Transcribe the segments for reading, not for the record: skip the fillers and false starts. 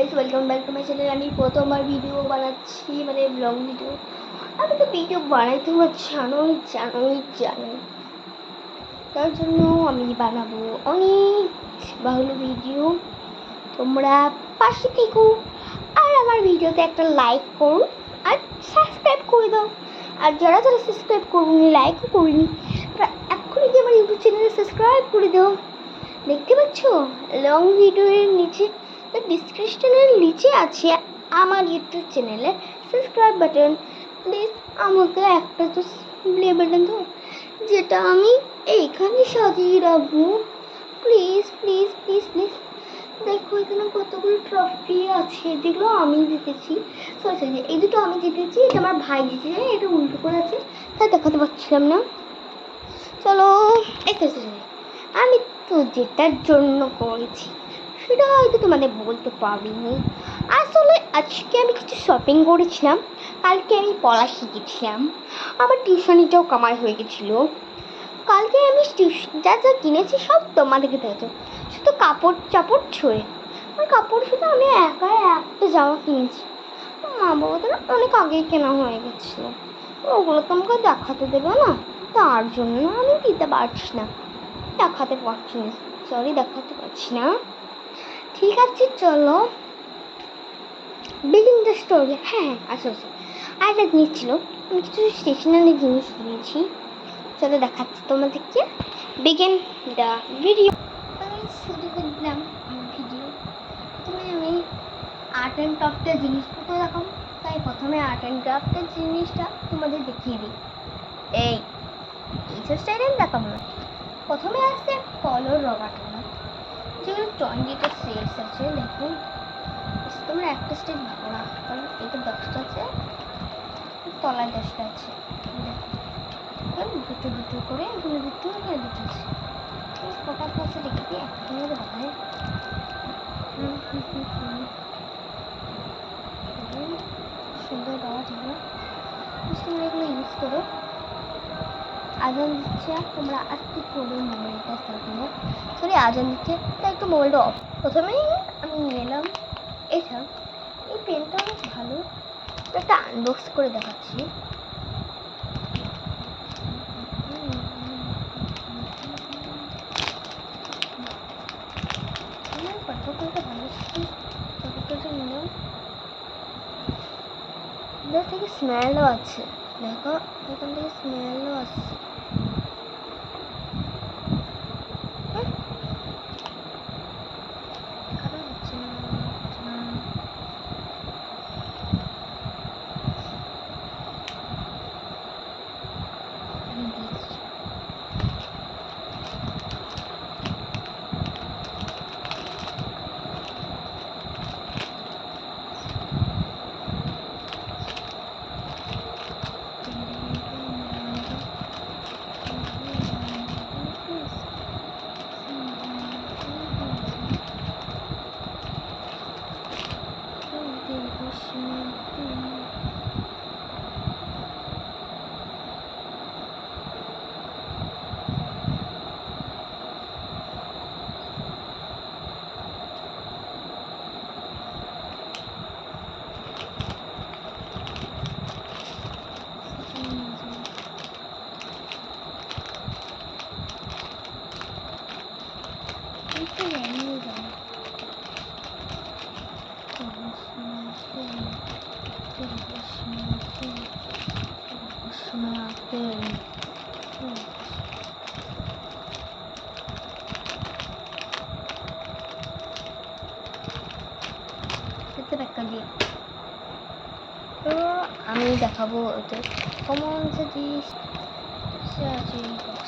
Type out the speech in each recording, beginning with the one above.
Guys, welcome back to my channel. আমি প্রথমবার video বানাচ্ছি, মানে ব্লগ ভিডিও। আমি তো ভিডিও বানাইতে আমার জানোই। তার জন্য আমি বানাবো অনেক ভালো ভিডিও। তোমরা পাশে থেকো আর আমার ভিডিওতে একটা লাইক করো আর সাবস্ক্রাইব করে দাও। আর যারা সাবস্ক্রাইব করুনি, লাইকও করিনি, তারা এক্ষুনি কি আমার ইউটিউব চ্যানেলে সাবস্ক্রাইব করে দাও। দেখতে পাচ্ছ লং ভিডিওর নিচে, ডিসক্রিপশনের নিচে আছে আমার ইউটিউব চ্যানেলের সাবস্ক্রাইব বাটন। প্লিজ আমাকে একটা তো প্লে বাটন দাও, যেটা আমি এইখানে সাজিয়ে রাখবো। Please please please please. দেখো এখানে কতগুলো ট্রফি আছে, যেগুলো আমি জিতেছি। সরি, এই দুটো আমি জিতেছি, এটা আমার ভাই জিতেছে, এটা উল্টো করে আছে তাই দেখাতে পারছিলাম না। চলো, আমি তো যেটার জন্য করেছি সেটা হয়তো তোমাদের বলতে পারিনি। আসলে আজকে আমি কিছু শপিং করেছিলাম, কালকে আমি পড়া শিখেছিলাম, আমার টিউশনিটাও কামাই হয়ে গেছিলো। কালকে আমি যা যা কিনেছি সব তোমাদেরকে দেখেছো, শুধু কাপড় চাপড় ছড়ে। আর কাপড় শুধু আমি একাই একটা জামা কিনেছি, মা বাবাদের অনেক আগেই কেনা হয়ে গেছিলো, ওগুলো তো আমাকে দেখাতে দেবে না, তার জন্য আমি দিতে পারছি না, দেখাতে পারছি না। ঠিক আছে, চলো বিগিন দ্য স্টোরি। হ্যাঁ, আচ্ছা, আরেকটা জিনিস ছিল, আমি কিছু স্টেশনারি জিনিস কিনেছি, চলো দেখাচ্ছি তোমাদেরকে। Begin the video. শুরু করে দিলাম ভিডিও। প্রথমে আমি আর্ট অ্যান্ড ক্রাফটের জিনিসপত্র দেখাবো, তাই প্রথমে আর্ট অ্যান্ড ক্রাফটের জিনিসটা তোমাদের দেখিয়ে দিই। এইসব স্টাইলে দেখাবো না। প্রথমে আসছে কলর রবারটা, যেগুলো 20টা সেটস আছে। দেখুন, তোমরা একটা স্টেজ ভাবো না, কারণ এটা 10টা আছে, তলায় 10টা আছে। দুটো দুটো করে, এগুলো দুটো আছে। কটার কাছে রেখে দিয়ে একটা দেখায়। সুন্দর দেওয়া যাবে, তোমরা এগুলো ইউজ করো। আজান দিচ্ছে, তোমরা আস্তে করে মোবাইলটা আজান দিচ্ছে তাই একটু মোবাইলটা অফ। প্রথমেই আমি নিয়ে এলাম এটা, এই পেনটা অনেক ভালো, একটা আনবক্স করে দেখাচ্ছি। এখান থেকে স্মেলও আছে, দেখো এখান থেকে স্মেলও আসছে। তো আমি দেখাবো ওদের কমন যে জিনিস আছে।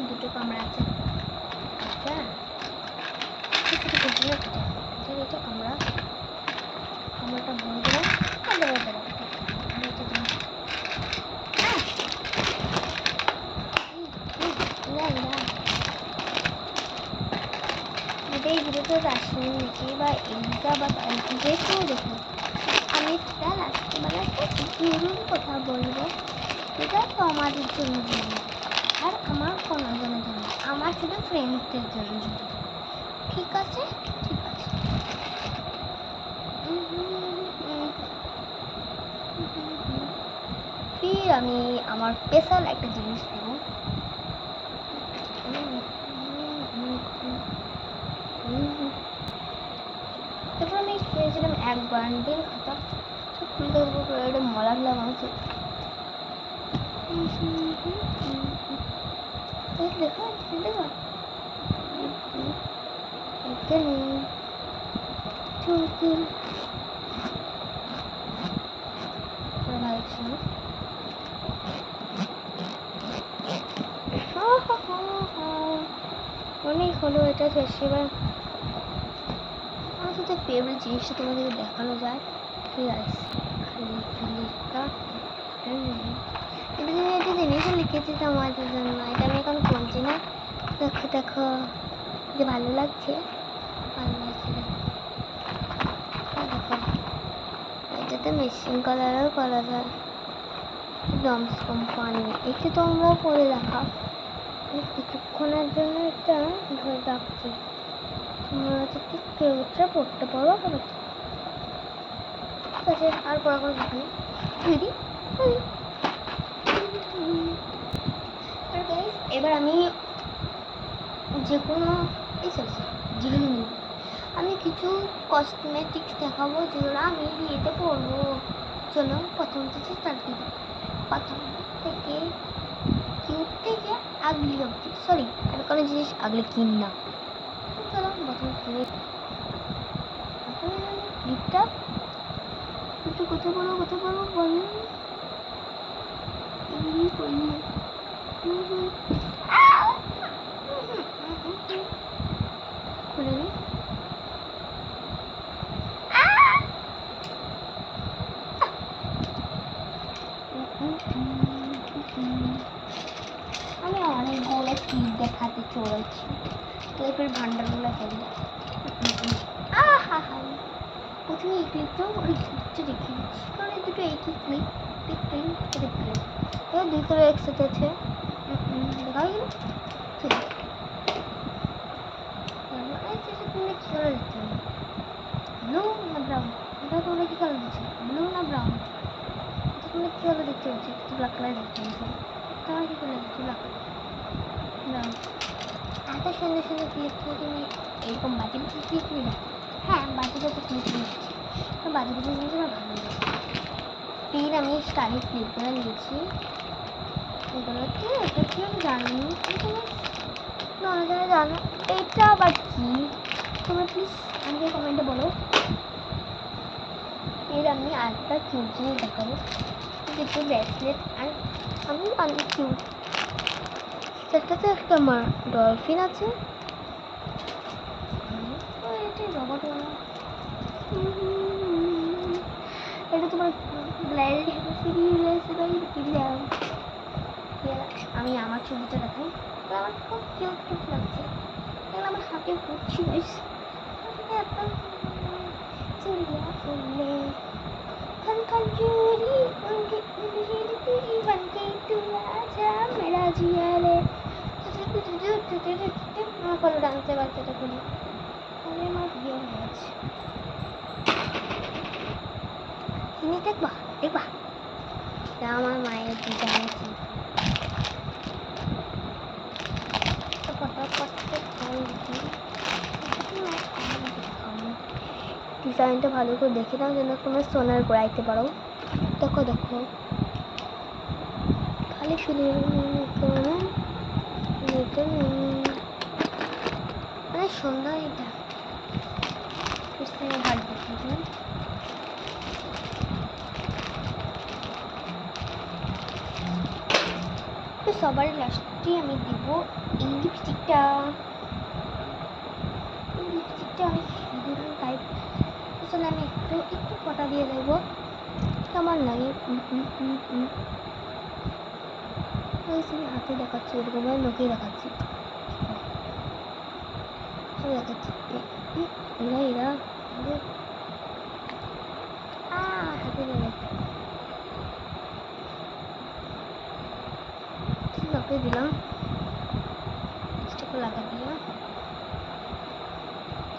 দুটো কামরা আছে, এটা কামরাটা বন্ধ করে এই ভিডিওতে রাশিয়ান নিচে বা এইটা বা যে কেউ দেখুন, আমি একটা লাস্টবেলা একটা জরুরি কথা বলবো, এটা তো আমাদের জন্য শুধু ফ্রেন্ডসদের জন্য জুতো দেবো, ঠিক আছে? ঠিক আছে। ফির আমি আমার স্পেশাল একটা জিনিস দেবো। তারপর আমি কিনেছিলাম এক বান্ডেল খাতা, সব খুলতে দেবো, এটা মলা দিলাম আছে। দেখো দেখো এখানে চুলকুল ভালো ছিল। অনেক হলো এটা শেষ। এবার আমার সাথে ফেভারিট জিনিসটা তোমাদেরকে দেখানো যায়। ঠিক আছে, এটা জিনিস লিখেছি তোমাদের জন্য, এটা আমি এখন খুলছি না। দেখো দেখো যে ভালো লাগছে, ভালো লাগছে। দেখো এটাতে মেশিন কালারও করা যায়, ডমস কোম্পানি। একে তোমরা পরে রাখা, কিছুক্ষণের জন্য এটা ধরে রাখছি, তোমরা যদি কেউ এটা পড়তে পারো। ঠিক আছে, আর পড়া কোনো কিছু নেই দিদি। এবার আমি যে কোনো যেগুলো নিব, আমি কিছু কসমেটিক্স দেখাবো যেগুলো আমি বিয়েতে পরবো। চলো প্রথম থেকে স্টার্ট করি। প্রথম থেকে কিউট থেকে আগলি অব্দি, সরি আমি কোনো জিনিস আগলে কিন না। চলো প্রথম থেকে ক্লিপটা একটু কথা বলো বলো। খুলে নি। আমি অনেকগুলো ক্লিপ দেখাতে চলেছি, ক্লিপের ভান্ডারগুলো ফেলবো। প্রথমে এই ক্লিপটাও ওই ক্লিপটা রেখে দিচ্ছি, কারণ এই দুটো একই ক্লিপ। এবার দুটো একসাথে আছে, দেখা গেল। ঠিক আছে, তোমরা কী কালার দেখতে হবে? ব্লু না ব্রাউন? এটা তোমরা কী কালার দিচ্ছ? ব্লু না ব্রাউন? তোমরা কী কালার দেখতে পাচ্ছি? ব্ল্যাক কালার দেখতে পাচ্ছি। তোমরা কী কালার দিচ্ছ? Black colour, brown. এত সুন্দর সুন্দর ক্লিপ থেকে তুমি এরকম বাজে বাজে ক্লিপ নিয়ে, হ্যাঁ বাজে বাজে ক্লিপ নিচ্ছি, বাজে বাজে জিনিস আমার ভালো লাগে। ফির আমি স্টাইলিশ ক্লিপগুলো নিয়েছি, এগুলোতে এটা কি আমি জানি, কিন্তু তোমরা যারা জানো এটা আবার কি তোমরা প্লিজ আমাকে কমেন্টে বলো। এর আমি আরেকটা কিউট জিনিস দেখাবো, দুটো ব্রেসলেট, আর আমি অনেক কিউট। সেটাতে একটা আমার ডলফিন আছে, এটা রবট বানা। এটা তোমার আমি আমার ছবিটা দেখাই, আমার খুব কিউট কিউট লাগছে। এগুলো আমার হাতে ঘুরছি বেশ। चूड़ियाँ फूले खन खन चूड़ी उनकी उंगली बन के तू आजा मेरा जिया रे। আমার কোনো ডান্সে বাচ্চাটা করি, তাহলে আমার বিয়ে হয়ে গেছে। জিনিস দেখবা দেখবা, আমার মায়ের ডিজাইন আছে। ডিজাইনটা ভালো করে দেখে নাও যেন তোমরা সোনার গড়াইতে পারো। দেখো দেখো খালি শুধু অনেক সুন্দর। এটা ভালো দেখি তো সবার লাস্টে আমি দিব এই লিপস্টিকটা। আমি সিঁদুর টাইপ, আসলে আমি একটু একটু ফোঁটা দিয়ে দেবো, কেমন লাগে। আমি হাতে দেখাচ্ছি, এরকমভাবে লোকেই দেখাচ্ছি, দেখাচ্ছি এরা এরা হাতে দিলাম। লাগা দিও।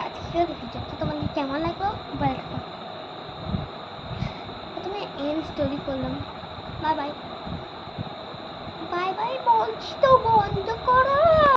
আজকের ভিডিওটা তোমাদের কেমন লাগলো বলতে। প্রথমে এন্ড স্টোরি করলাম। বাই বাই, বাই বাই বলছি তো, বন্ধ করো।